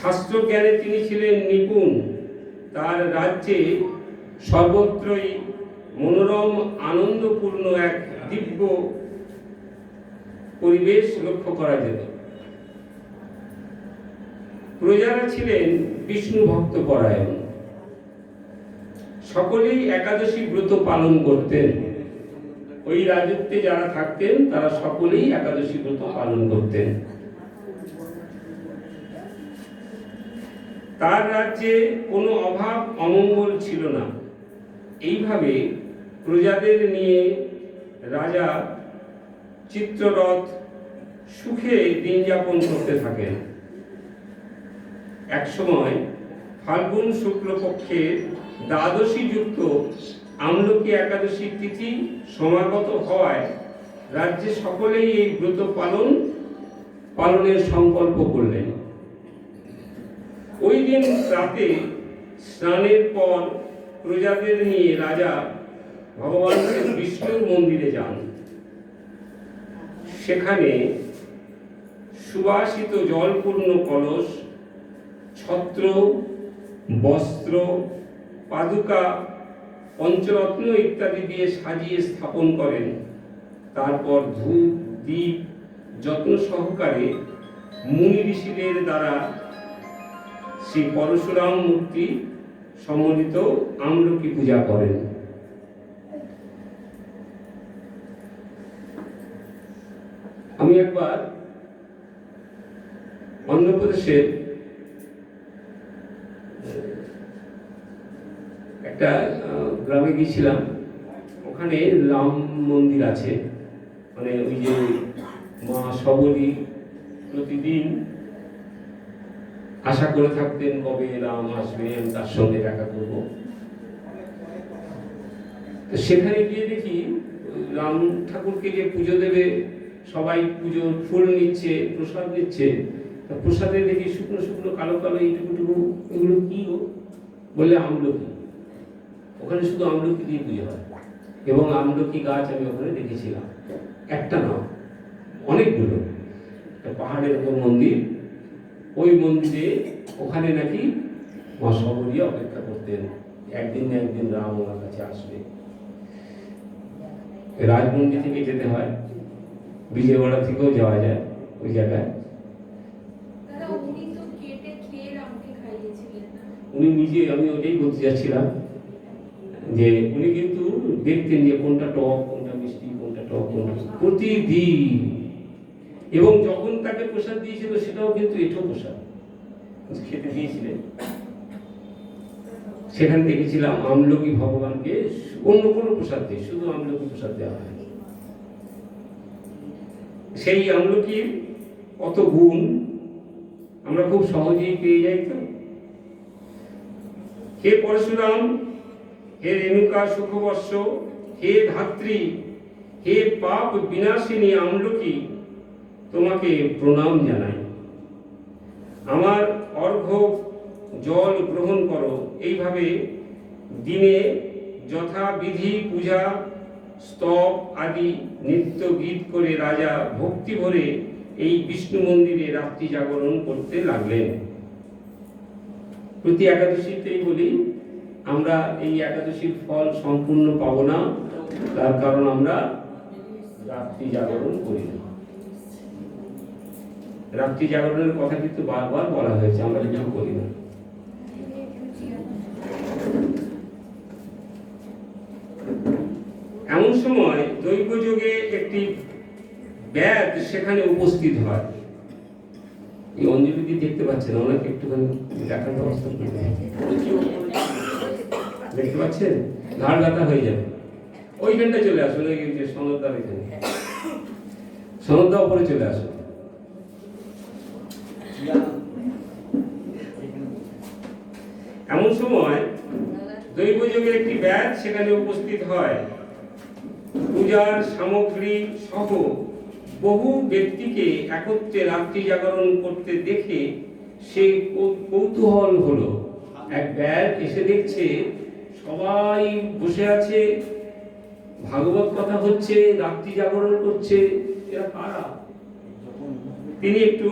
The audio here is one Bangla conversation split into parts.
শাস্ত্র জ্ঞানে তিনি ছিলেন নিপুণ। তার রাজ্যে সর্বত্রই মনোরম আনন্দপূর্ণ এক দিব্য পরিবেশ লক্ষ্য করা যেত। প্রজারা ছিলেন বিষ্ণু ভক্ত পরায়ণ, সকলেই একাদশী ব্রত পালন করতেন। ওই রাজত্বে যারা থাকতেন তারা সকলেই একাদশী ব্রত পালন করতেন। তার রাজ্যে কোনো অভাব অমঙ্গল ছিল না। এইভাবে প্রজাদের নিয়ে রাজা চিত্ররথ সুখে দিন যাপন করতে থাকেন। একসময় ফাল্গুন শুক্লপক্ষের দ্বাদশী যুক্ত আমলকি একাদশী তিথি সমাগত হওয়ায় রাজ্যে সকলেই এই ব্রত পালনের সংকল্প করলেন। ওই দিন রাতে স্নানের পর প্রজাদের নিয়ে রাজা ভগবান বিষ্ণুর মন্দিরে যান। সেখানে সুবাসিত জলপূর্ণ কলস, ছত্র, বস্ত্র, পাদুকা, পঞ্চরত্ন ইত্যাদি দিয়ে সাজিয়ে স্থাপন করেন। তারপর ধূপ দীপ যত্ন সহকারে মুনি ঋষিদের দ্বারা শ্রী পরশুরাম মূর্তি সম্বলিত আমলকি পূজা করেন। আমি একবার অন্ধ্রপ্রদেশের একটা গ্রামে গিয়েছিলাম। ওখানে রাম মন্দির আছে, মানে ওই যে মা সবরী প্রতিদিন আশা করে থাকতেন কবে রাম আসবে, আমি তার সঙ্গে দেখা করব। তো সেখানে গিয়ে দেখি রাম ঠাকুরকে যে পুজো দেবে, সবাই পুজোর ফুল নিচ্ছে, প্রসাদ নিচ্ছে। প্রসাদে দেখি শুকনো শুকনো কালো কালো এইটুকু, এগুলো কি গো? বলে আমলকি। ওখানে শুধু আমলকি দিয়ে পুজো হয়, এবং আমলকি গাছ আমি ওখানে দেখেছিলাম, একটা না অনেকগুলো। পাহাড়ের উপর মন্দির, ওই মন্দিরে ওখানে নাকি মা সবরী অপেক্ষা করতেন, একদিন না একদিন রাম ওনার কাছে আসবে। রাজমন্দির থেকে যেতে হয়, বিজয়ওয়াড়া থেকেও যাওয়া যায় ওই জায়গায়। উনি নিজে, আমি ওটাই বলতে যাচ্ছিলাম যে উনি কিন্তু দেখতেন যে কোনটা টক, কোনটা মিষ্টি, কোনটা টক, কোনটা প্রতিদিন। এবং যখন তাকে প্রসাদ দিয়েছিল সেটাও কিন্তু এঁঠো প্রসাদ খেতে দিয়েছিলেন। সেখানে দেখেছিলাম আমলকি ভগবানকে অন্য কোনো প্রসাদ দিয়ে, শুধু আমলকি প্রসাদ দেওয়া হয়। সেই আমলকির কত গুণ আমরা খুব সহজেই পেয়ে যাই। তো হে পরশুরাম, হে রেণুকা সুখবর্ষ, হে ধাত্রী, হে পাপ বিনাশিনী আমলকি, তোমাকে প্রণাম জানাই। আমার অর্ঘ্য জল গ্রহণ করো। এইভাবে দিনে যথাবিধি পূজা, স্তব আদি নিত্য গীত করে রাজা ভক্তি ভরে এই বিষ্ণু মন্দিরে রাত্রি জাগরণ করতে লাগলেন। প্রতি একাদশীতেই বলি, আমরা এই একাদশীর ফল সম্পূর্ণ পাবো না, তার কারণ আমরা রাত্রি জাগরণ করি না। রাত্রি জাগরণের কথা কিন্তু বারবার বলা হয়েছে, আমরা কিছু করি না। এমন সময় দৈবযোগে একটি ব্যাধ সেখানে উপস্থিত হয়। এই অঞ্জলি দেখতে পাচ্ছেন, ওনাকে একটুখানি দেখার ব্যবস্থা করতে, দেখতে পাচ্ছেন? ঘাড় ব্যথা হয়ে যাবে। ওইখানটা চলে আসুন, ওই যে সনদদার এখানে, সনদদা উপরে চলে আসুন। এমন সময় দৈবযোগের একটি ব্যাধ সেখানে উপস্থিত হয়। পূজার সামগ্রী সহ বহু ব্যক্তিকে একত্রে রাত্রি জাগরণ করতে দেখে সে কৌতূহল হলো। এক ব্যাধ এসে দেখছে সবাই বসে আছে, ভাগবত কথা হচ্ছে, রাত্রি জাগরণ করছে, এরা কারা? তিনি একটু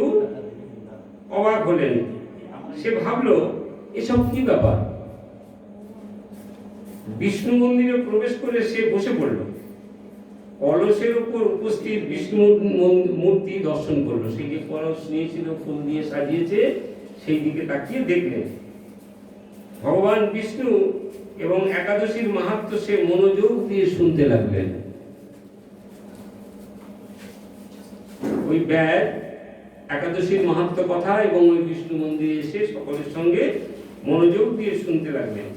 অবাক হলেন। সে ভাবলো এসব কি ব্যাপার। বিষ্ণু মন্দিরে প্রবেশ করে সে বসে পড়ল, কলসের উপর উপস্থিত বিষ্ণু মূর্তি দর্শন করলো। সেই যে কলস নিয়েছিল, ফুল দিয়ে সাজিয়েছে, সেই দিকে তাকিয়ে দেখলেন ভগবান বিষ্ণু এবং একাদশীর মাহাত্ম্য সে মনোযোগ দিয়ে শুনতে লাগলেন। ওই ব্যাস একাদশীর মাহাত্ম্য কথা এবং ওই বিষ্ণু মন্দিরে এসে সকলের সঙ্গে মনোযোগ দিয়ে শুনতে লাগলেন।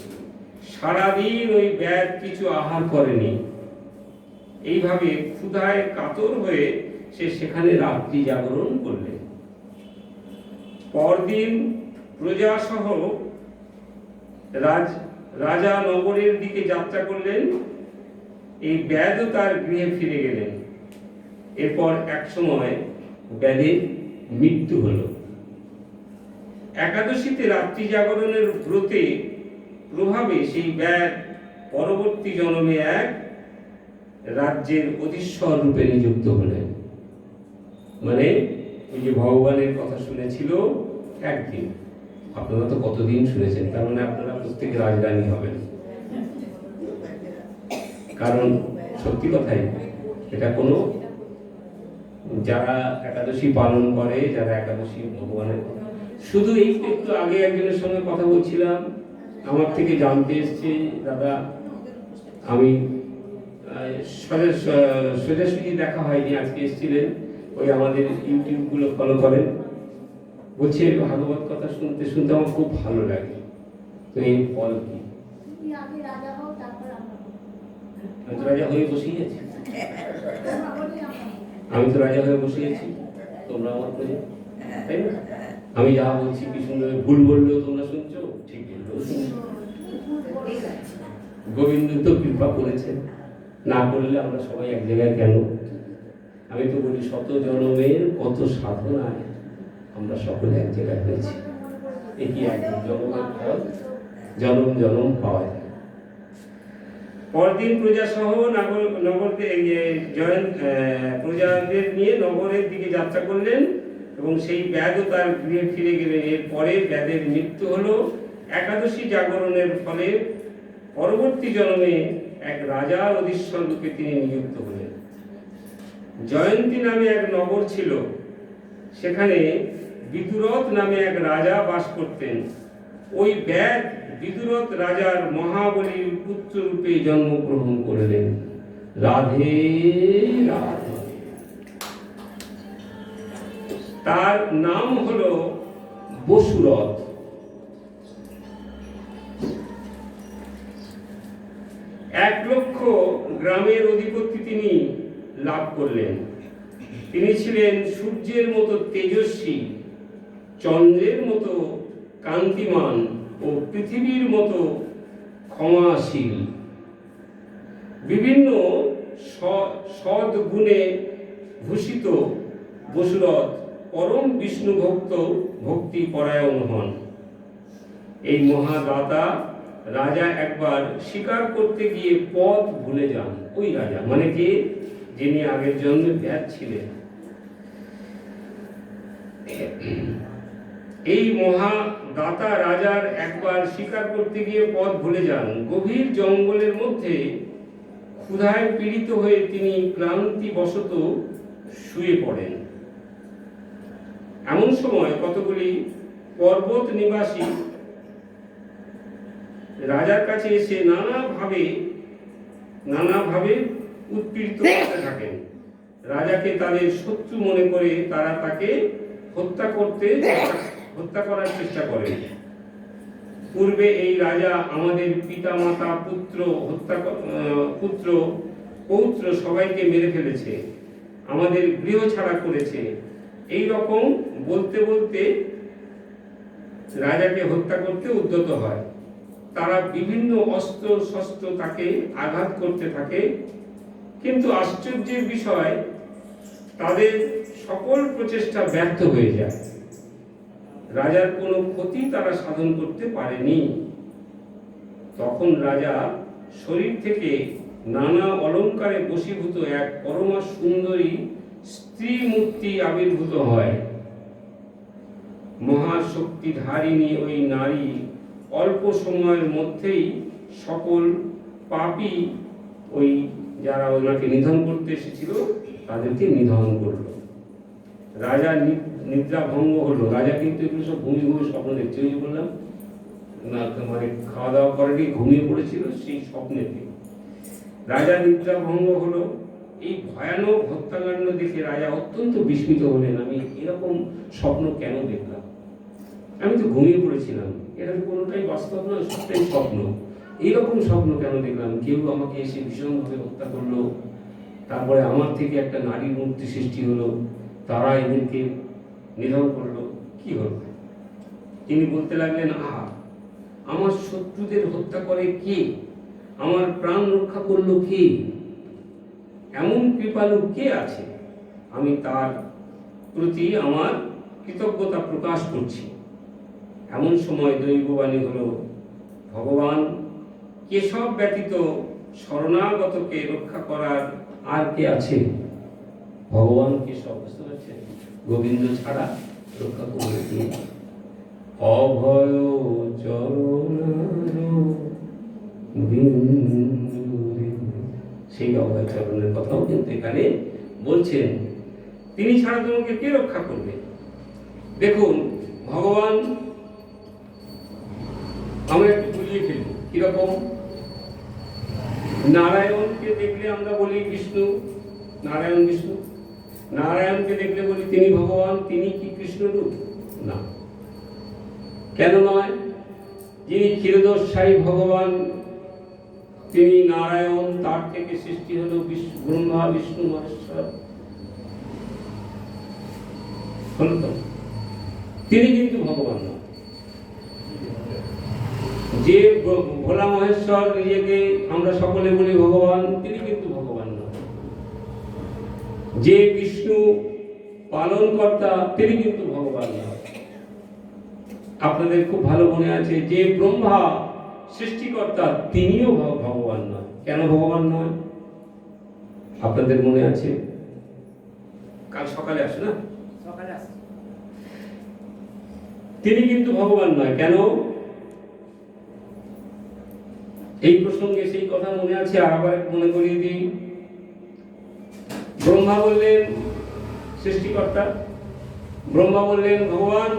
সারাদিন ওই ব্যাস কিছু আহার করেনি। এইভাবে ক্ষুধায় কাতর হয়ে সে সেখানে রাত্রি জাগরণ করলেন। পরদিন প্রজাসহ রাজা নগরের দিকে যাত্রা করলেন। এই ব্যাধও তার গৃহে ফিরে গেলেন। এরপর এক সময় ব্যাধের মৃত্যু হলো। একাদশীতে রাত্রি জাগরণের ব্রতে প্রভাবে সেই ব্যাধ পরবর্তী জন্মে এক রাজ্যের অধীশ্বর রূপে নিযুক্ত হলেন। মানে ওই যে ভগবানের কথা শুনেছিল একদিন, আপনারা তো কতদিন শুনেছেন, তার মানে আপনারা প্রত্যেকে রাজরানী হবেন। কারণ সত্যি কথাই, এটা কোনো যারা একাদশী পালন করে, যারা একাদশী ভগবানের, শুধু এই একটু আগে একজনের সঙ্গে কথা বলছিলাম, আমার থেকে জানতে এসছে, দাদা আমি সোজাসুজি দেখা হয়নি, আজকে এসেছিলেন, ওই আমাদের ইউটিউবগুলো ফলো করেন, বলছে ভাগবত কথা শুনতে শুনতে আমার খুব ভালো লাগে। তো এই ফল কি? আমি তো রাজা হয়ে বসেই আছি, আমি তো রাজা হয়ে বসে আছি, তোমরা আমার প্রজা, তাই না? আমি যা বলছি কি সুন্দর, ভুল বললেও তোমরা শুনছো, ঠিক বললেও শুনছো। গোবিন্দ তো কৃপা করেছেন, না করলে আমরা সবাই এক জায়গায় কেন? আমি তো বলি শত জনমের কত সাধনায় আমরা সকলে এক জায়গায় হয়েছি। এ কি এক জনমের ফল? জনম জনম পাওয়া যায়। পরদিন প্রজা সহ প্রজাদের নিয়ে নগরের দিকে যাত্রা করলেন এবং সেই ব্যাধও তার গৃহে ফিরে গেলেন। এরপরে ব্যাধের মৃত্যু হলো। একাদশী জাগরণের ফলে পরবর্তী জন্মে এক রাজার অধীশ্বর রূপে তিনি নিযুক্ত হলেন। জয়ন্তী নামে এক নগর ছিল, সেখানে বিদুরথ নামে এক রাজা বাস করতেন। ওই ব্যাধ বিদুরথ রাজার মহাবলীর পুত্র রূপে জন্মগ্রহণ করলেন। রাধে রাধে। তার নাম হলো বসুরথ। 1,00,000 গ্রামের অধিপতি তিনি লাভ করলেন। তিনি ছিলেন সূর্যের মতো তেজস্বী, চন্দ্রের মতো কান্তিমান ও পৃথিবীর মতো ক্ষমাশীল। বিভিন্ন সদ্গুণে ভূষিত বসুরথ পরম বিষ্ণু ভক্তি পরায়ণ হন। এই মহাদাতা রাজা একবার শিকার করতে গিয়ে পথ ভুলে যান। ওই রাজা মানে কে? যিনি আগের জন্মে ব্যাধ ছিলেন। এই মহাদাতা রাজার একবার শিকার করতে গিয়ে পথ ভুলে যান। গভীর জঙ্গলের মধ্যে ক্ষুধায় পীড়িত হয়ে তিনি ক্লান্তিবশত শুয়ে পড়েন। এমন সময় কতগুলি পর্বত নিবাসী রাজার কাছে এসে নানাভাবে উৎপীড়িত করতে থাকেন। রাজাকে তাদের শত্রু মনে করে তারা তাকে হত্যা করার চেষ্টা করেন। পূর্বে এই রাজা আমাদের পিতা মাতা পৌত্র সবাইকে মেরে ফেলেছে, আমাদের গৃহ ছাড়া করেছে। এই রকম বলতে বলতে রাজাকে হত্যা করতে উদ্যত হয়। তারা বিভিন্ন অস্ত্র শস্ত্র তাকে আঘাত করতে থাকে, কিন্তু আশ্চর্যের বিষয় তাদের সকল প্রচেষ্টা ব্যর্থ হয়ে যায়। রাজার কোনো ক্ষতি তারা সাধন করতে পারেনি। তখন রাজা শরীর থেকে নানা অলঙ্কারে বশীভূত এক পরমা সুন্দরী স্ত্রী মূর্তি আবির্ভূত হয়। মহাশক্তিধারিণী ওই নারী অল্প সময়ের মধ্যেই সকল পাপী ওই যারা ওনাকে নিধন করতে এসেছিল তাদেরকে নিধন করলো। রাজা নিদ্রা ভঙ্গ হলো। রাজা কিন্তু এগুলো সব ঘুমিয়ে ঘুমিয়ে স্বপ্ন দেখছে। ওই যে বললাম না, মানে খাওয়া দাওয়া করেনি, ঘুমিয়ে পড়েছিল সেই স্বপ্নেতে। রাজা নিদ্রা ভঙ্গ হলো। এই ভয়ানক হত্যাকাণ্ড দেখে রাজা অত্যন্ত বিস্মিত হলেন। আমি এরকম স্বপ্ন কেন দেখলাম? আমি তো ঘুমিয়ে পড়েছিলাম, এটা তো কোনোটাই বাস্তব নয়, সবটাই স্বপ্ন। এইরকম স্বপ্ন কেন দেখলাম? কেউ আমাকে এসে ভীষণভাবে হত্যা করলো, তারপরে আমার থেকে একটা নারীর মূর্তি সৃষ্টি হলো, তারা এদেরকে নিধন করলো, কি হলো? তিনি বলতে লাগলেন, আমার শত্রুদের হত্যা করে কে? আমার প্রাণ রক্ষা করলো কে? এমন কৃপালু কে আছে? আমি তার প্রতি আমার কৃতজ্ঞতা প্রকাশ করছি। এমন সময় দৈববাণী হলো, ভগবান কেশব ব্যতীত শরণাগতকে রক্ষা করার আর কে আছে? ভগবান কেশব, বুঝতে পারছেন? গোবিন্দ ছাড়া রক্ষা করবে কে? অভয় চরণার সেই অভয় চরণের কথাও কিন্তু এখানে বলছেন। তিনি ছাড়া তোমাকে কে রক্ষা করবে? দেখুন, ভগবান, আমরা একটু বুঝিয়ে ফেলি কিরকম। নারায়ণকে দেখলে আমরা বলি বিষ্ণু, নারায়ণ বিষ্ণু। নারায়ণকে দেখলে বলি তিনি ভগবান। তিনি কি কৃষ্ণরূপ? না। কেন নয়? যিনি ক্ষীরোদশায়ী ভগবান তিনি নারায়ণ, তার থেকে সৃষ্টি হলো ব্রহ্মা বিষ্ণু মহেশ্বর, হলো তো? তিনি কিন্তু ভগবান না। যে ভোলা মহেশ্বর নিজেকে আমরা সকলে বলি ভগবান, তিনি কিন্তু ভগবান না। যে বিষ্ণু পালনকর্তা, তিনি কিন্তু ভগবান না। আপনাদের খুব ভালো মনে আছে, যে ব্রহ্মা সৃষ্টিকর্তা, তিনিও ভগবান নয়। কেন ভগবান নয়? আপনাদের মনে আছে? কাল সকালে আসে না? সকালে আসে। তিনি কিন্তু ভগবান নয়। কেন? এই প্রসঙ্গে সেই কথা মনে আছে, আবার মনে করিয়ে দিই। ব্রহ্মা বললেন সৃষ্টিকর্তা, ব্রহ্মা বললেন ভগবান।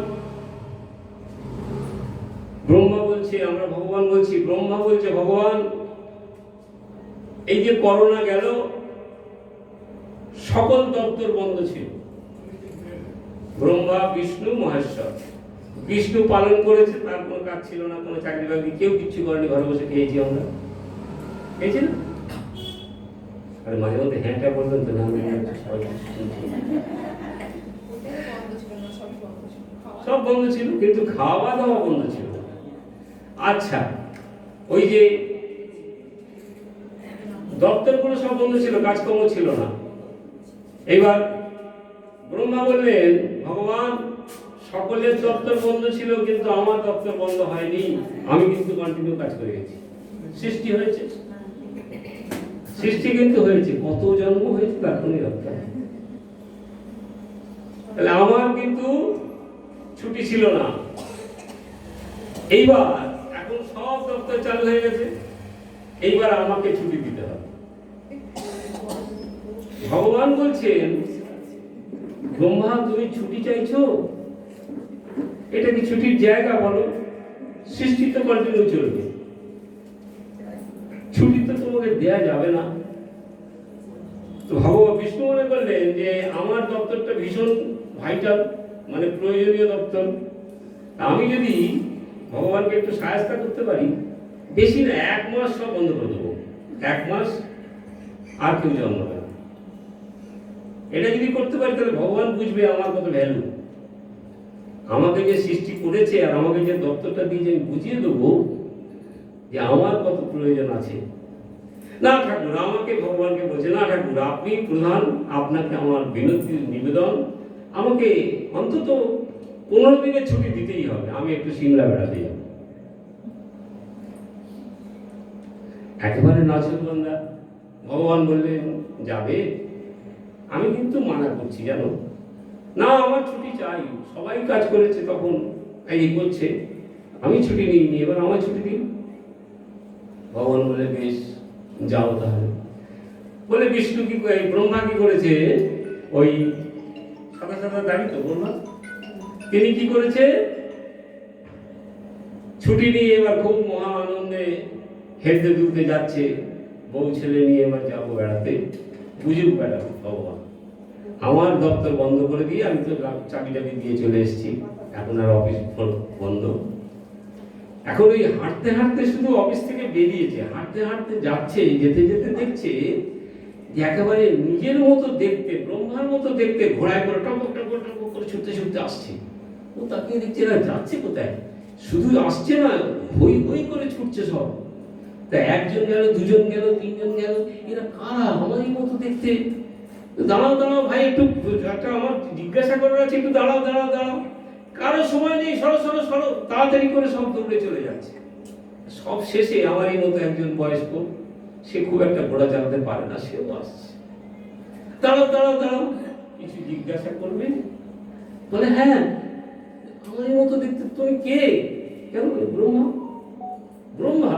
ব্রহ্মা বলছে আমরা ভগবান বলছি, ব্রহ্মা বলছে ভগবান। এই যে করোনা গেল, সকল দপ্তর বন্ধ ছিল। ব্রহ্মা বিষ্ণু মহেশ্বর, বিষ্ণু পালন করেছে, তার কোনো কাজ ছিল না, কোনো চাকরি বাকরি কেউ কিচ্ছু করেনি, ঘরে বসে খেয়েছি আমরা, খেয়েছি না? আর মাঝে মধ্যে হ্যাঁটা বলবেন তো, না সব বন্ধ ছিল, কিন্তু খাওয়া দাওয়া বন্ধ ছিল। আচ্ছা, ওই যে দপ্তরগুলো সব বন্ধ ছিল, কাজকর্ম ছিল না। এবার ব্রহ্মা বললেন ভগবান, সকলের দপ্তর বন্ধ ছিল, কিন্তু আমার দপ্তর বন্ধ হয়নি, আমি কিন্তু কন্টিনিউ কাজ করে গেছি। সৃষ্টি হয়েছে, সৃষ্টি কিন্তু হয়েছে, কত জন্ম হয়েছে তার কোনো রক্ষা। তাহলে আমার কিন্তু ছুটি ছিল না। এইবার এখন সব দপ্তর চালু হয়ে গেছে, এইবার আমাকে ছুটি দিতে হবে। ভগবান বলছেন, ব্রহ্মা তুমি ছুটি চাইছো, এটা কি ছুটির জায়গা? বলো, সৃষ্টি তো কন্টিনিউ চলবে, ছুটি তো তোমাকে দেয়া যাবে না। তো ভগবান বিষ্ণু মনে করলেন যে আমার দপ্তরটা ভীষণ ভাইটাল, মানে প্রয়োজনীয় দপ্তর। আমি যদি ভগবানকে একটু সাহায্য করতে পারি, বেশি না, 1 মাস সব বন্ধ করে দেবো, 1 মাস আর কেউ জন্মাবে না। এটা যদি করতে পারি, তাহলে ভগবান বুঝবে আমার কত ভ্যালু। আমাকে যে সৃষ্টি করেছে আর আমাকে যে দপ্তরটা দিয়ে যে বুঝিয়ে দেবো যে আমার কত প্রয়োজন আছে। না ঠাকুর, আমাকে ভগবানকে বলছে, না ঠাকুর আপনি প্রধান, আপনাকে আমার বিনতি নিবেদন, আমাকে অন্তত 15 দিনের ছুটি দিতেই হবে, আমি একটু সিমলা বেড়াতে যাব। একেবারে নাচুরবান্দা। ভগবান বললেন যাবে, আমি কিন্তু মানা করছি, জানো, না আমার ছুটি চাই, সবাই কাজ করেছে তখন এই করছে, আমি ছুটি নিইনি, এবার আমার ছুটি দিন। ভগবান বলে বেশ যাও তাহলে। বলে বিষ্ণু কি ব্রহ্মা কি করেছে, ওই সাদা সাদা দাড়ি তো ব্রহ্মা, তিনি কি করেছে, ছুটি নিয়ে এবার খুব মহা আনন্দে হেঁটে দুলতে যাচ্ছে, বউ ছেলে নিয়ে এবার যাবো বেড়াতে, বুঝুক বেড়াবো ভগবান, আমার দপ্তর বন্ধ করে দিয়ে আমি তো চাবি টাবি দিয়ে চলে এসেছি, এখন আর অফিস বন্ধ। এখন ওই হাঁটতে হাঁটতে শুধু অফিস থেকে বেরিয়েছে, হাঁটতে হাঁটতে যাচ্ছে, যেতে যেতে দেখছে যে একেবারে নিজের মতো দেখতে, ব্রহ্মার মতো দেখতে ঘোড়ায় করে টপক টপক টপক করে ছুটতে ছুটতে আসছে। ও তাকিয়ে দেখছে না যাচ্ছে কোথায়, শুধু আসছে না, হই হই করে ছুটছে সব। তা একজন গেল, দুজন গেল, তিনজন গেল, এরা কারা আমারই মতো দেখতে, দাঁড়াও দাঁড়াও ভাই, একটু একটা আমার জিজ্ঞাসা করার আছে, একটু দাঁড়াও দাঁড়াও দাঁড়াও, কারো সময় নেই, সরো সরো সরো, তাড়াতাড়ি করে সব দৌড়ে চলে যাচ্ছে। সব শেষে আমারই মতো একজন বয়স্ক, সে খুব একটা ঘোড়া চালাতে পারে না, সেও আসছে। দাঁড়াও দাঁড়াও দাঁড়াও, কিছু জিজ্ঞাসা করবে? বলে হ্যাঁ আমারই মতো দেখতে, তুমি কে? কেন? ব্রহ্মা। ব্রহ্মা?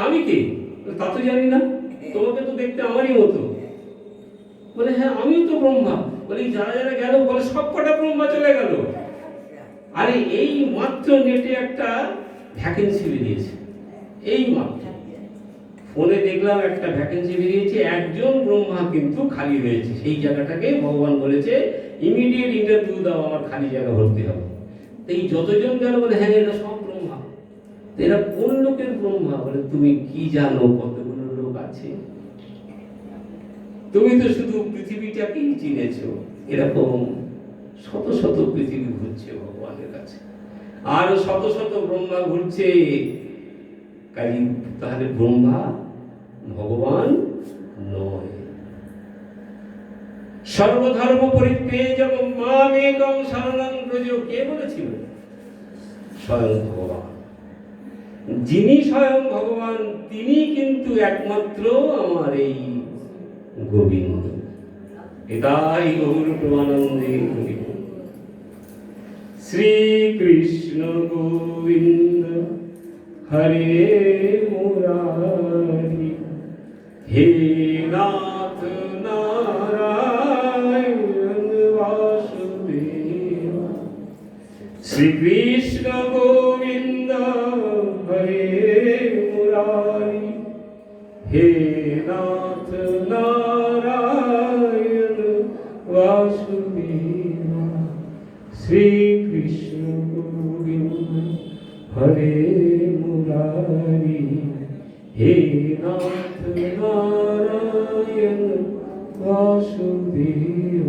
আমি কে তা তো জানি না, তোমাকে তো দেখতে আমারই মতো। বলে হ্যাঁ আমিও তো ব্রহ্মা। বলে যারা যারা গেল, বলে সব কটা ব্রহ্মা চলে গেল। আরে এই মাত্র নেটে একটা ভ্যাকেন্সি বেরিয়েছে, এই মাত্র ফোনে দেখলাম একটা ভ্যাকেন্সি বেরিয়েছে, একজন ব্রহ্মা কিন্তু খালি হয়েছে, সেই জায়গাটাকে ভগবান বলেছে ইমিডিয়েট ইন্টারভিউ দাও, আমার খালি জায়গা ভর্তি হবে। এই যতজন গেল বলে হ্যাঁ এরা সব ব্রহ্মা। এরা কোন লোকের ব্রহ্মা? বলে তুমি কি জানো কতগুলো লোক আছে? তুমি তো শুধু পৃথিবীটাকেই চিনেছো, এরকম শত শত পৃথিবী ঘুরছে ভগবানের কাছে, আর শত শত ব্রহ্মা ঘুরছে। কাজী তাহলে ব্রহ্মা ভগবান নয়। সর্বধর্ম পরিত্যাজ্য মামেকং শরণং ব্রজ, কে বলেছিল? স্বয়ং ভগবান। যিনি স্বয়ং ভগবান তিনি কিন্তু একমাত্র আমার এই গোবিন্দ। এটাই গৌর প্রেমানন্দে শ্রীকৃষ্ণ গোবিন্দ হরে মুরারি, হে নাথ নারায়ণ বাসুদেব। শ্রীকৃষ্ণ গোবিন্দ হরে মুরারি, হে নাথ নারায়ণ বাসুদেব। শ্রীকৃষ্ণ গোবিন্দ হরে মুরারি, হে নাথ নারায়ণ বাসুদেব।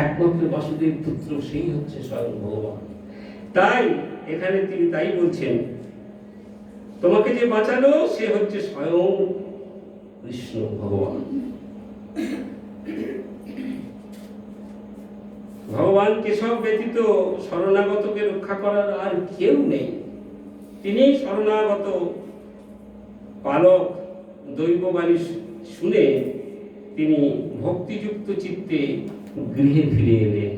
একমাত্র বাসুদেব পুত্র সেই হচ্ছে স্বয়ং ভগবান। তাই এখানে তিনি তাই বলছেন, তোমাকে যে বাঁচালো সে হচ্ছে স্বয়ং কৃষ্ণ ভগবান। ভগবান কেশব ব্যতীত শরণাগতকে রক্ষা করার আর কেউ নেই। তিনি শরণাগত পালক। দৈববাণী শুনে তিনি ভক্তিযুক্ত চিত্তে গৃহে ফিরে এলেন।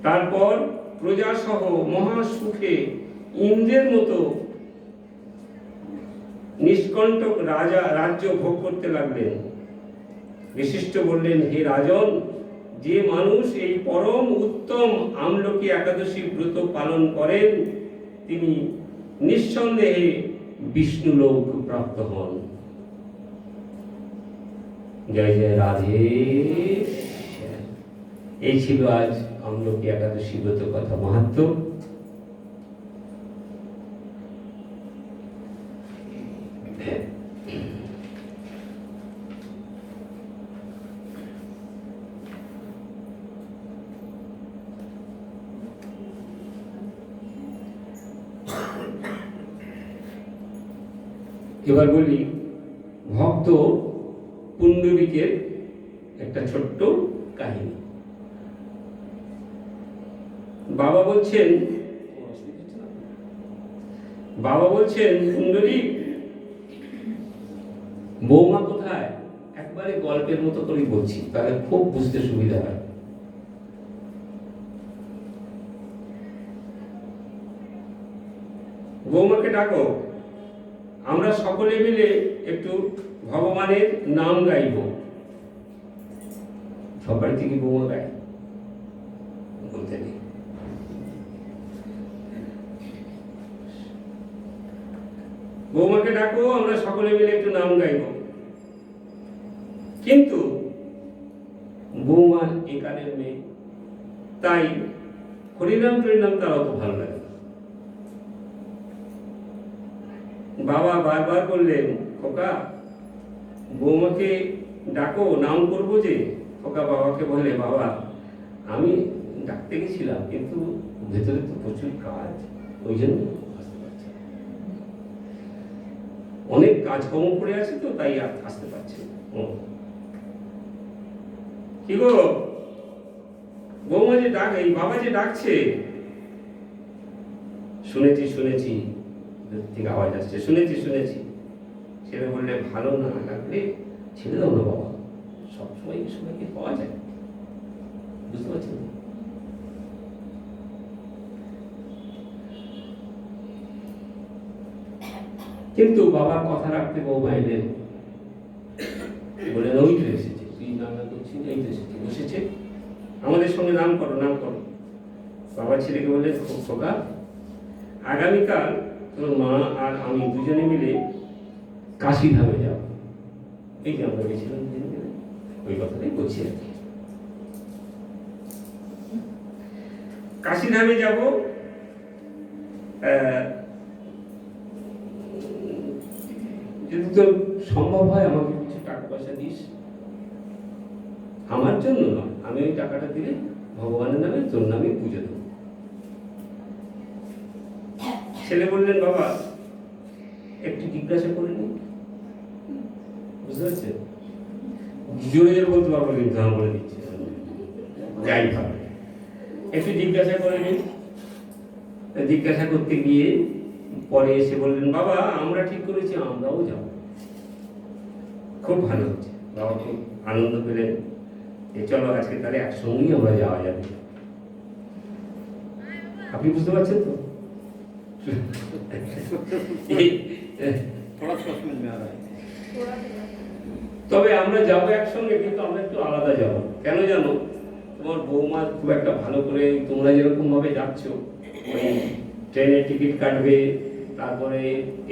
তারপর প্রজাসহ মহা সুখে ইন্দ্রের মতো নিষ্কণ্টক রাজ্য ভোগ করতে লাগলেন। বিশিষ্ট বললেন, হে রাজন, যে মানুষ এই পরম উত্তম আমলকি একাদশী ব্রত পালন করেন তিনি নিঃসন্দেহে বিষ্ণু লোক প্রাপ্ত হন। জয় জয় রাধে। এই ছিল আজ আমলকি একাদশী ব্রত কথা মাহাত্ম্য। এবার বলি ভক্ত পুণ্ডরীকের একটা ছোট্ট কাহিনী। বাবা বলছেন পুণ্ডরীক বৌমা কোথায়? এক একবারে গল্পের মতো করে বলছি, তাহলে খুব বুঝতে সুবিধা হয়। বৌমাকে ডাকো, আমরা সকলে মিলে একটু ভগবানের নাম গাইব। সবাই থেকে বৌমা গায়, বলতে নেই। বৌমাকে ডাকো, আমরা সকলে মিলে একটু নাম গাইব। কিন্তু বৌমা একালের মেয়ে, তাই হরিনাম টরিনাম তার অত ভালো লাগে। বাবা বারবার বললেন, খোকা বৌমাকে ডাকো, নাম করবো যে। খোকা বাবাকে বলে, বাবা আমি ডাকতে গেছিলাম কিন্তু ভেতরে তো প্রচুর কাজ, ওই জন্য আসতে পারছি না। অনেক কাজকর্ম করে আছে তো, তাই আর আসতে পারছি না। কি গো বৌমা যে ডাক, এই বাবা যে ডাকছে, শুনেছি শুনেছি, থেকে আওয়াজ আসছে, শুনেছি শুনেছি। ছেলে বললে, ভালো না লাগলে ছেড়ে দাও না বাবা, সবসময় সবাইকে পাওয়া যায়, বুঝতে পারছেন? কিন্তু বাবার কথা রাখতে বৌমা এলেন, বললেন, ওই তো এসেছে, তুই নাম করছিস, এই তো এসেছে, বসেছে, আমাদের সঙ্গে নাম করো, নাম করো। বাবা ছেলেকে বললেন, খোকা আগামীকাল তোর মা আর আমি দুজনে মিলে কাশী ধামে যাব। এই যে আমরা গেছিলাম, ওই কথাটাই বলছি আর কি। কাশী ধামে যাব, যদি তোর সম্ভব হয় আমাকে কিছু টাকা পয়সা দিস। আমার জন্য নয়, আমি ওই টাকাটা দিলে ভগবানের নামে তোর নামে পুজো দেব। ছেলে বললেন, বাবা একটু জিজ্ঞাসা করে নি। বুঝতে পারছেন? জোরে জোরে বলতে পারবো কিন্তু আমি বলে দিচ্ছি, যাই ভাবে একটু জিজ্ঞাসা করে নি। জিজ্ঞাসা করতে গিয়ে পরে এসে বললেন, বাবা আমরা ঠিক করেছি, আমরাও যাব। খুব ভালো হচ্ছে, বাবা খুব আনন্দ পেলেন। চলো আজকে তাহলে একসঙ্গেই আমরা যাওয়া যাবে। আপনি বুঝতে পারছেন তো? তবে আমরা যাবো একসঙ্গে, কিন্তু আমরা একটু আলাদা যাব। কেন জানো? তোমার বৌমা খুব একটা ভালো করে, তোমরা যেরকম ভাবে যাচ্ছ, ওই ট্রেনের টিকিট কাটবে, তারপরে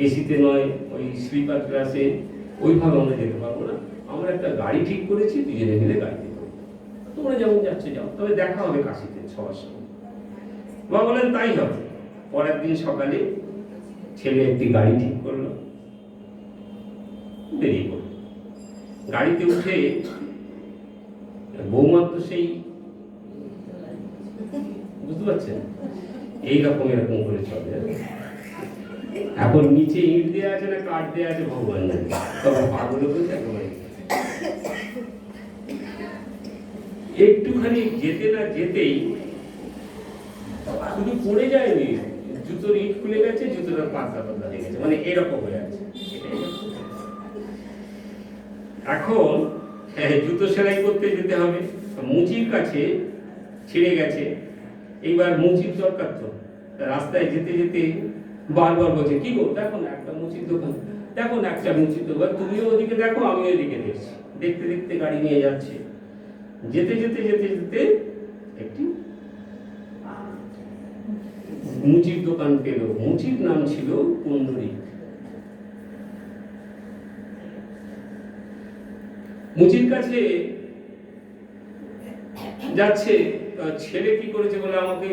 এসিতে নয় ওই স্লিপার ক্লাসে, ওইভাবে আমরা যেতে পারবো না। আমরা একটা গাড়ি ঠিক করেছি, দুজনে মিলে গাড়িতে করবো। তোমরা যেমন যাচ্ছে যাও, তবে দেখা হবে কাশিতে সবার সঙ্গে। বাবা বলেন, তাই হবে। পরের দিন সকালে ছেলে একটি গাড়ি ঠিক করলো, বেরিয়ে পড়ল। গাড়িতে উঠে বৌমা তো সেই, বুঝতে পারছেন, এইরকম এরকম করে চলে। এখন নিচে ইট দেওয়া আছে না কাঠ দেওয়া আছে ভগবান জানে, তবে পাগল বলতে একেবারে একটুখানি যেতে না যেতেই শুধু পড়ে যায়নি, জুতোর ইট খুলে গেছে, জুতোটা পাতলা পাতলা হয়ে গেছে, মানে এরকম হয়ে আছে। এখন জুতো সেলাই করতে যেতে হবে, মুচির কাছে ছিঁড়ে গেছে, এইবার মুচির দরকার তো। রাস্তায় যেতে যেতে বারবার বলছে, কি গো দেখো না একটা মুচির দোকান, দেখো না একটা মুচির দোকান, তুমিও ওদিকে দেখো আমিও ওদিকে দেখছি। দেখতে দেখতে গাড়ি নিয়ে যাচ্ছে, যেতে যেতে যেতে যেতে একটি মুচির দোকান পেল। মুচির নাম ছিল পুণ্ডরিক। মুচির কাছে যাচ্ছে, ছেলে কি করেছে বলে, আমাকে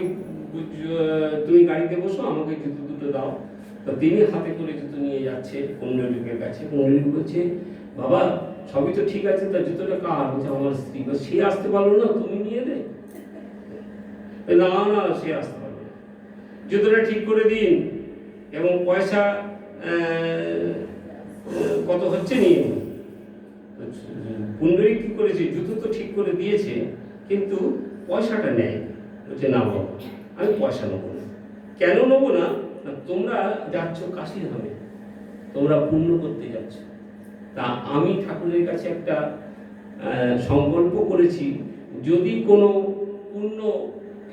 তুমি গাড়িতে বসো, আমাকে জুতো দুটো দাও। তো তিনি হাতে করে জুতো নিয়ে যাচ্ছে পুণ্ডরিকের কাছে। পুণ্ডরিক বলছে, বাবা সবই তো ঠিক আছে, তা জুতোটা কার? বলছে, আমার স্ত্রী। সে আসতে পারলো না, তুমি নিয়ে দে। না না, সে আসতে পারলো না, জুতোটা ঠিক করে দিন এবং পয়সা কত হচ্ছে নিয়ে নিন। পুণ্ডরিক কি করেছে, জুতো তো ঠিক করে দিয়েছে কিন্তু পয়সাটা নেয়। বলছে, না বাবা আমি পয়সা নেবো না। কেন নেবো না? তোমরা যাচ্ছ কাশী ধামে, তোমরা পুণ্য করতে যাচ্ছ, তা আমি ঠাকুরের কাছে একটা সংকল্প করেছি, যদি কোনো পুণ্য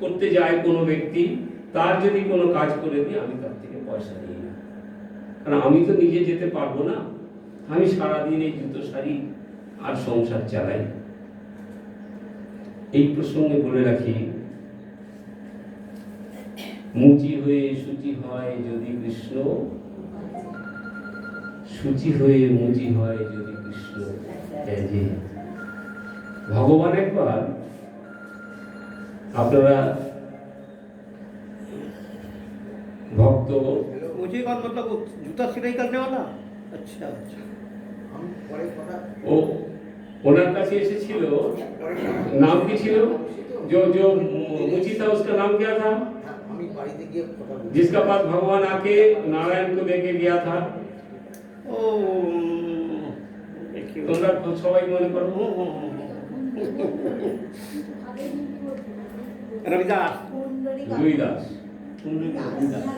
করতে যায় কোনো ব্যক্তি, তার যদি কোনো কাজ করে দিই, আমি তার থেকে পয়সা নিই না, কারণ আমি তো নিজে যেতে পারবো না। আমি সারাদিন এই জুতো শাড়ি আর সংসার চালাই। এই প্রসঙ্গে বলে রাখি, মুচি হয়ে সূচি হয় যদি কৃষ্ণ, সূচি হয়ে মুচি হয় যদি কৃষ্ণ। যে ভগবান একবার, আপনারা भक्त मुझे कौन मतलब जूता सिलाई करने वाला? अच्छा अच्छा। ও ওনার কাছে এসেছিল, नाम কি ছিল? जो मुची था उसका नाम क्या था? जिसका पास भगवान आके नारायण को लेके गया था। ओ তোমরা সবাই মনে করো। रविदास রুইদাস,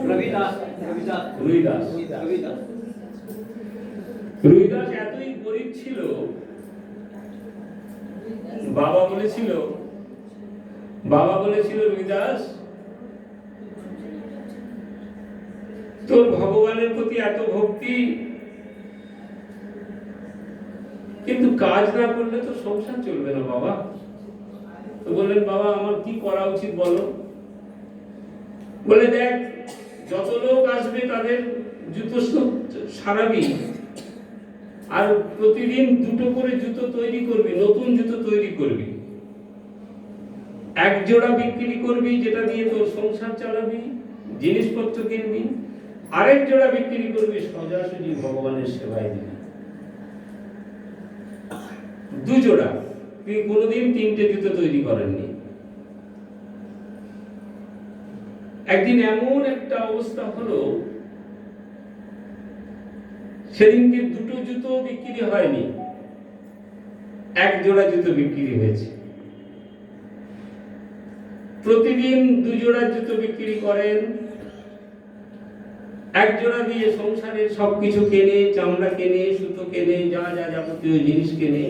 रविदास रविदास রুইদাস रविदास রুইদাস এতই গরিব ছিল, বাবা বলেছিল রুইদাস, তোর ভগবানের প্রতি এত ভক্তি, কিন্তু কাজ না করলে তো সংসার চলবে না বাবা। তো বললেন, বাবা আমার কি করা উচিত বলো? বলে, দেখ যত লোক আসবে তাদের জুতো সারাবি, আর প্রতিদিন দুটো করে জুতো তৈরি করবি, নতুন জুতো তৈরি করবি, এক জোড়া বিক্রি করবি যেটা দিয়ে তোর সংসার চালাবি, জিনিসপত্র কিনবি, আরেক জোড়া বিক্রি করবি, সোজাসুজি ভগবানের সেবায় দিবি। দু জোড়া, তিনি কোনোদিন তিনটে জুতো তৈরি করেননি। একদিন এমন একটা অবস্থা হলো, সেদিনকে দুটো জুতো বিক্রি হয়নি, এক জোড়া জুতো বিক্রি হয়েছে। প্রতিদিন দু জোড়া জুতো বিক্রি করেন, এক জোড়া দিয়ে সংসারের সবকিছু কেনে, চামড়া কেনে, সুতো কেনে, যা যা যাবতীয় জিনিস কেনে,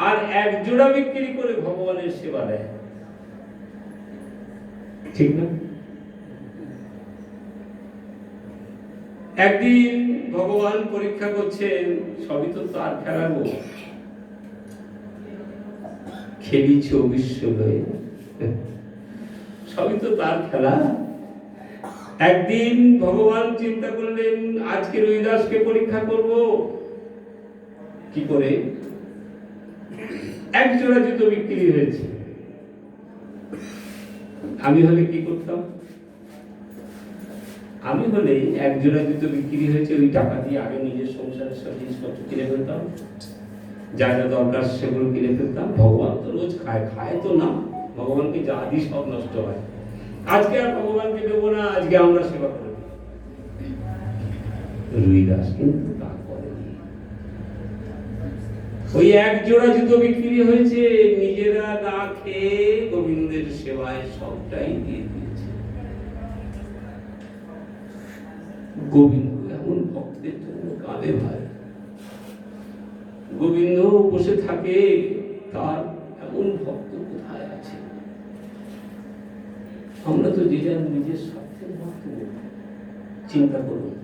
আর এক জোড়া বিক্রি করে ভগবানের সেবা দেয়। ঠিক না? একদিন ভগবান পরীক্ষা করছেন, সবই তো তার খেলা গো, খেলিছ বিশ্ব লয়ে, সবই তো তার খেলা। একদিন ভগবান চিন্তা করলেন, আজকে রুইদাসকে পরীক্ষা করব। কি করে? এক জোড়া জুতো বিক্রি হয়েছে। আমি হলে কি করতাম? আমি হলে এক জোড়া জুতো বিক্রি হয়েছে, ওই টাকা দিয়ে আগে নিজের সংসারের সব জিনিসপত্র কিনে ফেলতাম, যা যা দরকার সেগুলো কিনে ফেলতাম। ভগবান তো রোজ খায় তো না, ভগবানকে যা দিই সব নষ্ট হয়। আজকে আর ভগবানকে দেবো না, আজকে আমরা সেবা করব। রুইদাস কিন্তু তা করেনি। ওই এক জোড়া জুতো বিক্রি হয়েছে, নিজেরা না খেয়ে গোবিন্দের সেবায় সবটাই দিয়ে দিয়েছে। গোবিন্দ এমন ভক্তের জন্য কাঁদে ভাই। গোবিন্দ বসে থাকে, তার এমন ভক্ত কোথায় আছে? আমরা তো যে যার নিজের স্বার্থের ভক্ত। চিন্তা করুন,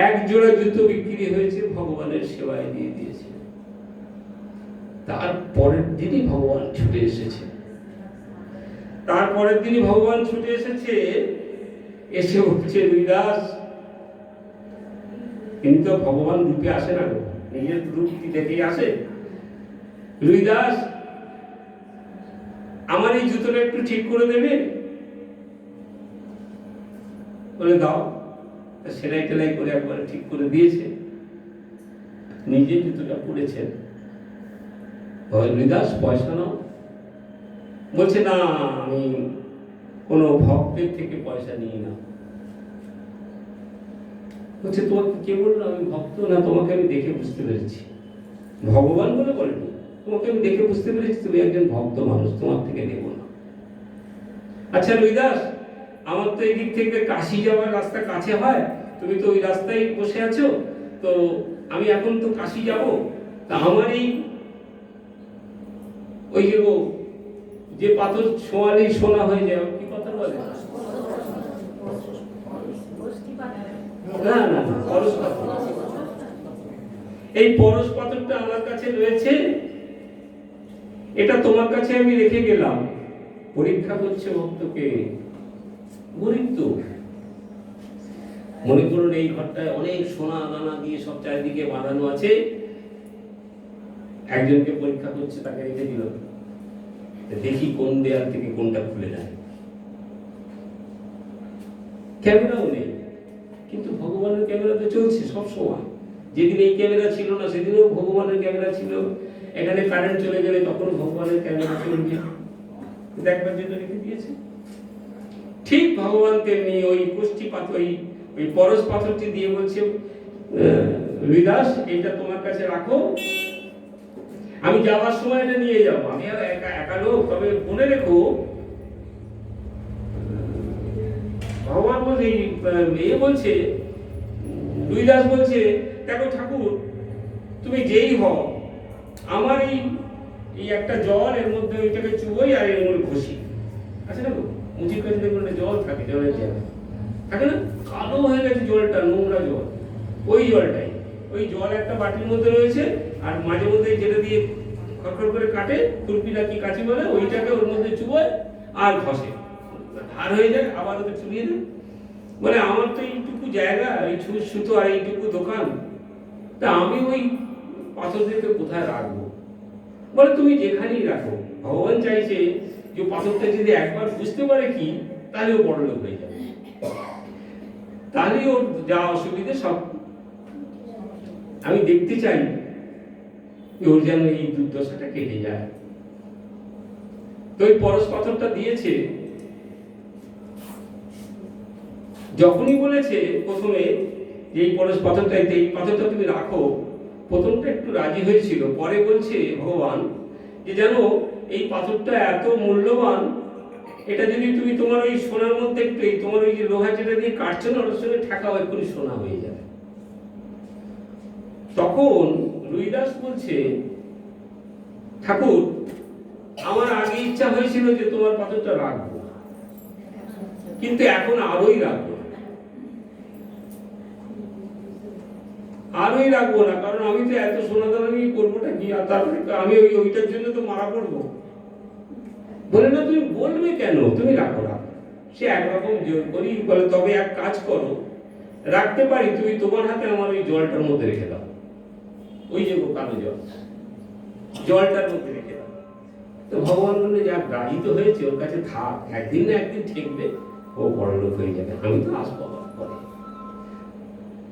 এক জোড়া জুতো বিক্রি হয়েছে, ভগবানের সেবায় দিয়ে দিয়েছে। তার পরের দিনই ভগবান ছুটে এসেছে। এসে উঠছে, রুইদাস। তিনি তো ভগবান রূপে আসে না, নিজের রূপটি দেখেই আসে। রুইদাস, আমার এই জুতোটা একটু ঠিক করে দেবে? বলে, দাও। সেলাই টেলাই করে একবার ঠিক করে দিয়েছে, নিজে জুতোটা পরেছেন। রুইদাস, পয়সা নাও। বলছে, না, আমি কোনো ভক্তের থেকে পয়সা নিই না। বলছে, তোমাকে কে বললো আমি ভক্ত? না, তোমাকে আমি দেখে বুঝতে পেরেছি। ভগবান বলে বলেনি, তোমাকে আমি দেখে বুঝতে পেরেছি তুমি একজন ভক্ত মানুষ, তোমার থেকে নেব না। আচ্ছা রুইদাস, আমার তো এই দিক থেকে কাশি যাওয়ার রাস্তা কাছে হয়, তুমি তো ওই রাস্তায় বসে আছো, তো আমি এখন তো কাশি যাব, তা আমার এই ওই যে পাথর ছোঁয়ালেই সোনা হয়ে যায়, কি পাথর বলে? না না না, পরশ পাথর। এই পরশ পাথরটা আমার কাছে রয়েছে, এটা তোমার কাছে আমি রেখে গেলাম, পরীক্ষা করছে ভক্তকে। গরিব তো, মনে করুন এই ঘরটায় অনেক সোনা দানা দিয়ে সব চারিদিকে বাঁধানো আছে, একজনকে পরীক্ষা করছে, তাকে রেখে দিল, দেখি কোন দেয়াল থেকে কোনটা খুলে যায়। ক্যামেরাও নেই, কিন্তু ভগবানের ক্যামেরা তো চলছে সব সময়। যেদিন এই ক্যামেরা ছিল না সেদিনও ভগবানের ক্যামেরা ছিল, এখানে কারেন্ট চলে গেলে তখন ভগবানের ক্যামেরা চলবে, দেখবার জন্য রেখে দিয়েছে। ঠিক ভগবান তেমনি ওই কুষ্টি পাথর, ওই পরশ পাথরটি দিয়ে বলছে, হরিদাস এটা তোমার কাছে রাখো, আমি যাওয়ার সময় এটা নিয়ে যাবো, আমি আর একা লোক, তবে মনে রেখো ভগবান বলছে, হরিদাস বলছে, দেখো ঠাকুর তুমি যেই হও, আমার এই একটা জল, এর মধ্যে ওইটাকে চুবোই আর এর মধ্যে ঘষি, আচ্ছা দেখো মুচির কাছে দেখুন জল থাকে, জলের জায়গা থাকে না, কালো হয়ে গেছে জলটা, নোংরা জল, ওই জলটাই, ওই জল একটা বাটির মধ্যে রয়েছে, আর মাঝে মধ্যে যেটা দিয়ে খড়খড় করে কাটে, খুরপি না কি কাছি বলে, ওইটাকে ওর মধ্যে চুবোয় আর ঘষে, ধার হয়ে যায়, আবার ওকে চুবিয়ে দেয়। বলে আমার তো এইটুকু জায়গা, এই সুতো আর এইটুকু দোকান, তা আমি ওই পাথরদেরকে কোথায় রাখবো? বলে তুমি যেখানেই রাখো, ভগবান চাইছে যে পাথরটা যদি একবার বুঝতে পারে কি, তাহলে ও বড় লোক হয়ে যাবে, তাহলে ওর যা অসুবিধে সব। আমি দেখতে চাই ওর যেন এই দুর্দশাটা কেটে যায়। তো ওই পরশ পাথরটা দিয়েছে, যখনই বলেছে প্রথমে যে এই পরশ পাথরটা, এই পাথরটা তুমি রাখো, প্রথমটা একটু রাজি হয়েছিল, পরে বলছে ভগবান যে জানো এই পাথরটা এত মূল্যবান, এটা যদি তুমি তোমার ওই সোনার মধ্যে একটু, তোমার ওই যে লোহা যেটা দিয়ে কাটছো না, ওর সঙ্গে ঠাকাও, এক্ষুনি সোনা হয়ে যাবে। তখন হরিদাস বলছে, ঠাকুর আমার আগে ইচ্ছা হয়েছিল যে তোমার পাথরটা রাখবো, কিন্তু এখন আরোই রাখবো না, কারণ আমি তো এত সোনা দানা নিয়ে করবোটা কি, আর তারপরে আমি ওইটার জন্য তো মারা পড়বো। বলে না তুমি বলবে কেন, তুমি রাখো। সে একরকম জোর করি বলে, তবে এক কাজ করো, রাখতে পারি, তুমি তোমার হাতে আমার ওই জলটার মধ্যে রেখে দাও, ওই যে কালো জলটার মধ্যে রেখে দাও। তো ভগবান বললে যাক, রাজি তো হয়েছে, ওর কাছে থাক, একদিন না একদিন ঠেকবে, ও বড় লোক হয়ে যাবে, আমি তো আসবো পরে।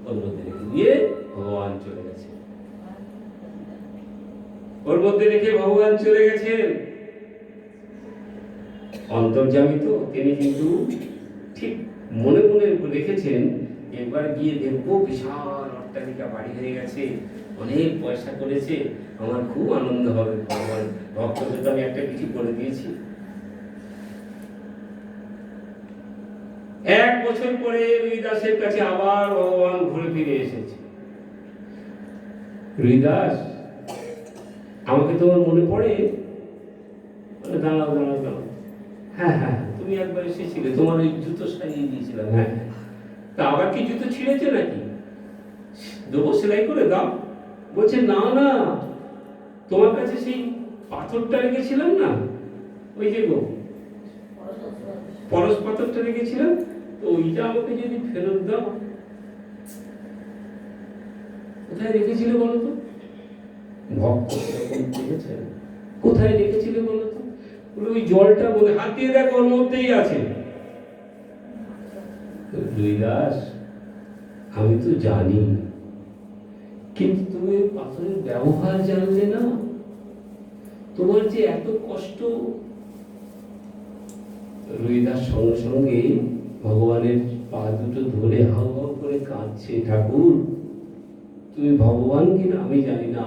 ওর মধ্যে রেখে দিয়ে ভগবান চলে গেছে, ওর মধ্যে রেখে ভগবান চলে গেছেন। অন্তর্যামী তো, তিনি কিন্তু ঠিক মনে মনে রেখেছেন, একবার গিয়ে দেখবো বিশাল অট্টালিকা বাড়ি হয়ে গেছে, অনেক পয়সা করেছে, আমার খুব আনন্দ হবে, ভগবান ভক্তদের তো আমি একটা কিছু করে দিয়েছি। 1 বছর পরে হরিদাসের কাছে আবার ভগবান ঘুরে ফিরে এসেছে। হরিদাস আমাকে তোমার মনে পড়ে? দাঁড়াও, হ্যাঁ তুমি একবার এসেছিলে, তোমার ওই জুতো সারিয়ে দিয়েছিলাম, হ্যাঁ, তা আবার কি জুতো ছিঁড়েছে নাকি? দেবো, সেলাই করে দাও। বলছে না, তোমার কাছে সেই পাথরটা রেখেছিলাম না, ওই যে পরশ পাথরটা রেখেছিলাম, তো ওইটা আমাকে যদি ফেরত দাও। কোথায় রেখেছিলে বলো তো? ভক্ত কোথায় রেখেছিলে বলো তো? ওই জলটা বলে, হাত দিয়ে দেখো, ওর মধ্যেই আছে। হরিদাস আমি তো জানি, কিন্তু তুমি পাথরের ব্যবহার জানলে না, তোমার যে এত কষ্ট। হরিদাস সঙ্গে সঙ্গে ভগবানের পা দুটো ধরে হাউ হাউ করে কাঁদছে, ঠাকুর তুমি ভগবান কিনা আমি জানি না,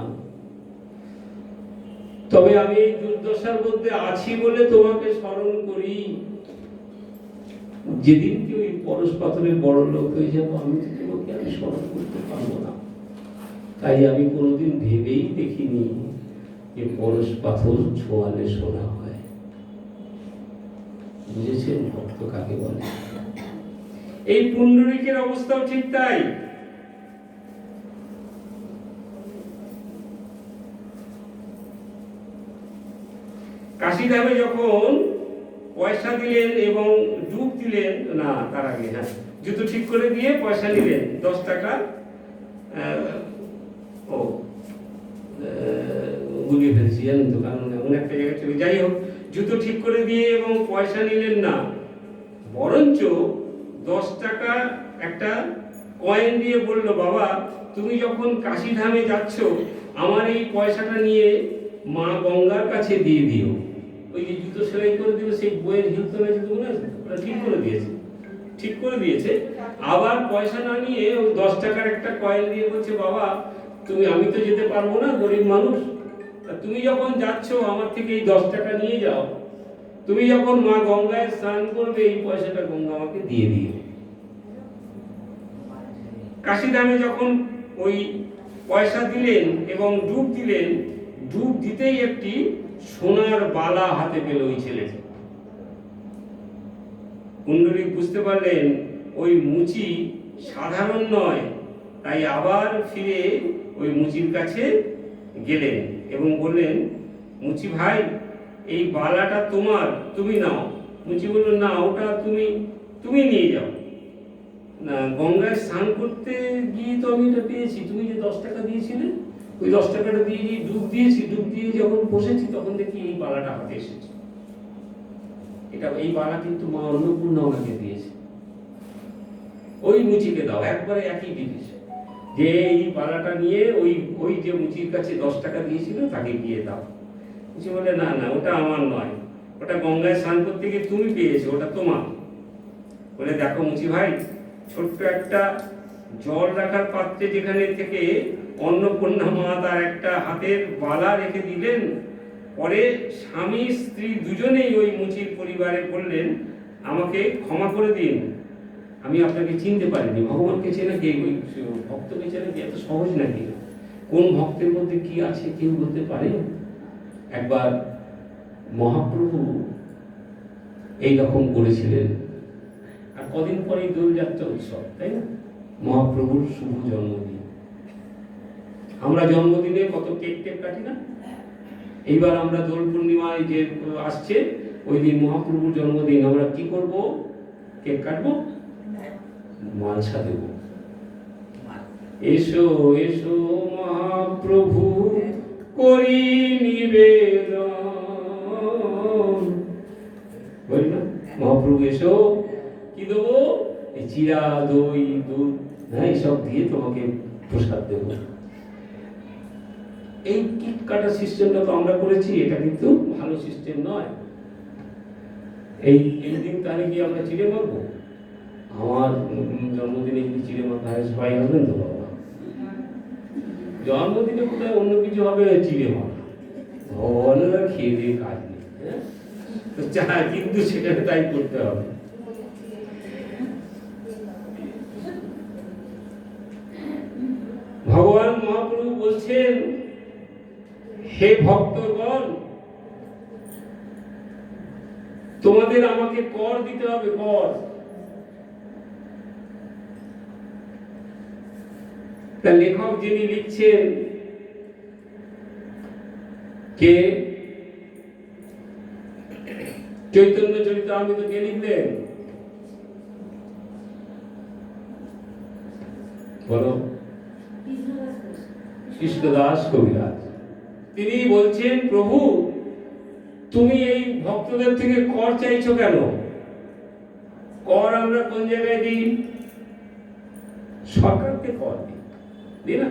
তবে আমি এই দুর্দশার মধ্যে আছি বলে তোমাকে স্মরণ করি। যেদিন কি ওই পরশ পাথরের বড় লোক হয়ে যাবো, আমি তো তোমাকে আমি স্মরণ করতে পারবো না। তাই আমি কোনোদিন ভেবেই দেখিনি যে পরশ পাথর ছোঁয়ালে সোনা হয়। বুঝেছেন ভক্ত কাকে বলে? এই পুণ্ডরীকের অবস্থাও ঠিক তাই। কাশীধামে যখন পয়সা দিলেন এবং ডুব দিলেন, না তার আগে জুতো ঠিক করে দিয়ে পয়সা নিলেন 10 টাকা, গুলিয়ে ফেলছি জানেন তো, কারণ এমন একটা জায়গায় চলে, যাই হোক, জুতো ঠিক করে দিয়ে এবং পয়সা নিলেন না, বরঞ্চ 10 টাকা একটা কয়েন দিয়ে বলল, বাবা তুমি যখন কাশীধামে যাচ্ছ আমার এই পয়সাটা নিয়ে মা গঙ্গার কাছে দিয়ে দিও। ওই যে জুতো সেলাই করে দিল, সেই বইয়ের হিলতলা জুতো মনে আছে, ওটা ঠিক করে দিয়েছে, ঠিক করে দিয়েছে। আবার পয়সা না নিয়ে ওই 10 টাকার একটা কয়েন দিয়ে বলছে, বাবা তুমি, আমি তো যেতে পারবো না, গরিব মানুষ, তুমি যখন যাচ্ছ আমার থেকে এই 10 টাকা নিয়ে যাও, তুমি যখন মা গঙ্গায় স্নান করবে এই পয়সাটা গঙ্গা আমাকে দিয়ে দিও। কাশীধামে যখন ওই পয়সা দিলেন এবং ডুব দিলেন, ডুব দিতেই একটি সোনার বালা হাতে পেল ওই ছেলেটি। পুণ্ডরীক বুঝতে পারলেন ওই মুচি সাধারণ নয়, তাই আবার ফিরে ওই মুচির কাছে গেলেন এবং বললেন, মুচি ভাই এই বালাটা তোমার, তুমি নাও। মুচি বলল, না ওটা তুমি নিয়ে যাও। না, গঙ্গায় স্নান করতে গিয়ে তো আমি এটা পেয়েছি, তুমি যে 10 টাকা দিয়েছিলে ওই 10 টাকাটা দিয়ে ডুব দিয়েছি, ডুব দিয়ে যখন বসেছি তখন দেখি এই বালাটা হাতে এসেছে। এটা, এই বালা কিন্তু মা অন্নপূর্ণা ওনাকে দিয়েছে, ওই মুচিকে দাও। একবারে একই জিনিস, যে এই বালাটা নিয়ে ওই যে মুচির কাছে 10 টাকা দিয়েছিল তাকে গিয়ে দাও। মুচি বলে, না না ওটা আমার নয়, ওটা গঙ্গায় স্নান করতে গিয়ে তুমি পেয়েছো, ওটা তোমার। বলে, দেখো মুচি ভাই, ছোট্ট একটা জল রাখার পাত্রে যেখানে থেকে অন্নপূর্ণা মা তার একটা হাতের বালা রেখে দিলেন, পরে স্বামী স্ত্রী দুজনেই ওই মুচির পরিবারে বললেন, আমাকে ক্ষমা করে দিন, আমি আপনাকে চিনতে পারিনি। ভগবানকে চেনা কে, ওই ভক্তকে চেনা কি এত সহজ নাকি? কোন ভক্তের মধ্যে কি আছে কেউ বলতে পারে? একবার মহাপ্রভু এইরকম করেছিলেন, আর কদিন পরেই দোলযাত্রা উৎসব, তাই না? মহাপ্রভুর শুভ জন্মদিন। আমরা জন্মদিনে কত কেক কাটি না? এইবার আমরা দোল পূর্ণিমায় যে আসছে ওই দিন মহাপ্রভুর জন্মদিন, আমরা কি করব? কেক কাটবো, মালসা দেব। এসো এসো মহাপ্রভু করি নিবেদন, বলি না মহাপ্রভু এসো, কি দেবো? চিরা, দই, দুধ, হ্যাঁ এইসব দিয়ে তোমাকে প্রসাদ দেব। এই কেক কাটা সিস্টেমটা তো আমরা করেছি, এটা কিন্তু ভালো সিস্টেম নয়। এই দিন তাহলে কি আমরা চিড়ে মারবো? আমার জন্মদিনে যদি চিড়ে মারতে হয় সবাই আসবেন তো? বাবা জন্মদিনে কোথায় অন্য কিছু হবে, চিড়ে মারা, ভগবানেরা খেয়ে দিয়ে কাজ নেই, হ্যাঁ তো চায়, কিন্তু সেখানে তাই করতে হবে। ভগবান মহাপ্রভু বলছেন, হে ভক্তগণ, তোমাদের আমাকে কর দিতে হবে, কর। তা লেখক যিনি লিখছেন কে? চৈতন্য চরিতামৃত কে লিখলেন? বলো। কৃষ্ণদাস কবিরাজ। তিনি বলছেন, প্রভু তুমি এই ভক্তদের থেকে কর চাইছো কেন? কর আমরা কোন জায়গায় দিই? সরকারকে কর দিই, না?